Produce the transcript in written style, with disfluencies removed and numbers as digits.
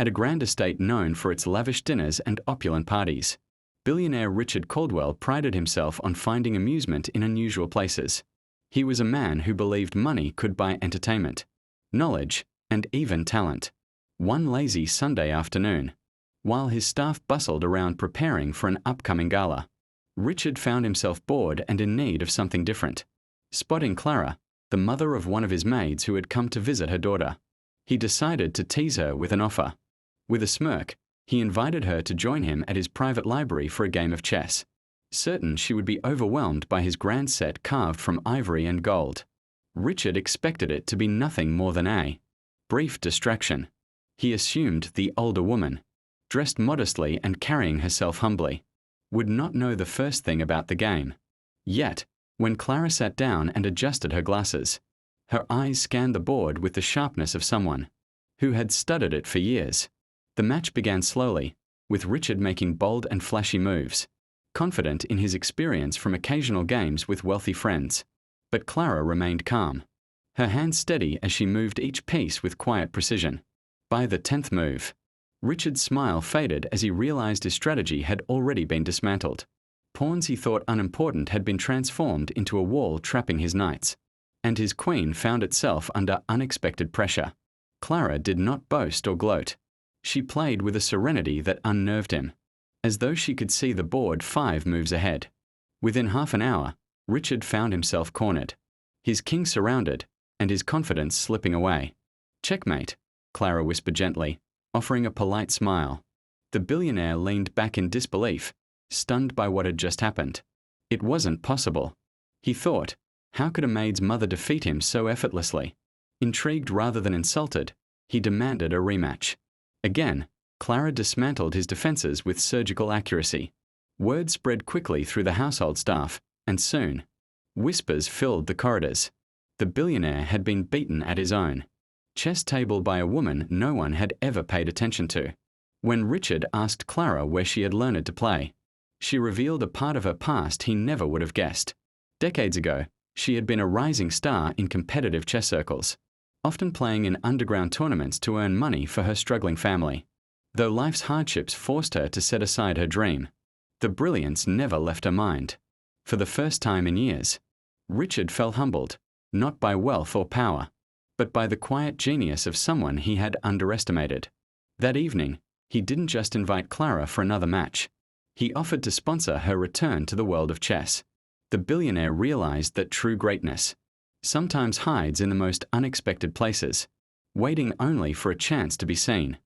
at a grand estate known for its lavish dinners and opulent parties. Billionaire Richard Caldwell prided himself on finding amusement in unusual places. He was a man who believed money could buy entertainment, knowledge, and even talent. One lazy Sunday afternoon, while his staff bustled around preparing for an upcoming gala, Richard found himself bored and in need of something different. Spotting Clara, the mother of one of his maids who had come to visit her daughter, he decided to tease her with an offer. With a smirk, he invited her to join him at his private library for a game of chess, certain she would be overwhelmed by his grand set carved from ivory and gold. Richard expected it to be nothing more than a brief distraction. He assumed the older woman, dressed modestly and carrying herself humbly, would not know the first thing about the game. Yet, when Clara sat down and adjusted her glasses, her eyes scanned the board with the sharpness of someone who had studied it for years. The match began slowly, with Richard making bold and flashy moves, confident in his experience from occasional games with wealthy friends. But Clara remained calm, her hands steady as she moved each piece with quiet precision. By the 10th move, Richard's smile faded as he realized his strategy had already been dismantled. Pawns he thought unimportant had been transformed into a wall trapping his knights, and his queen found itself under unexpected pressure. Clara did not boast or gloat. She played with a serenity that unnerved him, as though she could see the board 5 moves ahead. Within half an hour, Richard found himself cornered, his king surrounded, and his confidence slipping away. "Checkmate," Clara whispered gently, offering a polite smile. The billionaire leaned back in disbelief, stunned by what had just happened. It wasn't possible. He thought, how could a maid's mother defeat him so effortlessly? Intrigued rather than insulted, he demanded a rematch. Again, Clara dismantled his defenses with surgical accuracy. Word spread quickly through the household staff, and soon, whispers filled the corridors. The billionaire had been beaten at his own chess table by a woman no one had ever paid attention to. When Richard asked Clara where she had learned to play, she revealed a part of her past he never would have guessed. Decades ago, she had been a rising star in competitive chess circles, often playing in underground tournaments to earn money for her struggling family. Though life's hardships forced her to set aside her dream, the brilliance never left her mind. For the first time in years, Richard felt humbled, not by wealth or power, but by the quiet genius of someone he had underestimated. That evening, he didn't just invite Clara for another match. He offered to sponsor her return to the world of chess. The billionaire realized that true greatness sometimes hides in the most unexpected places, waiting only for a chance to be seen.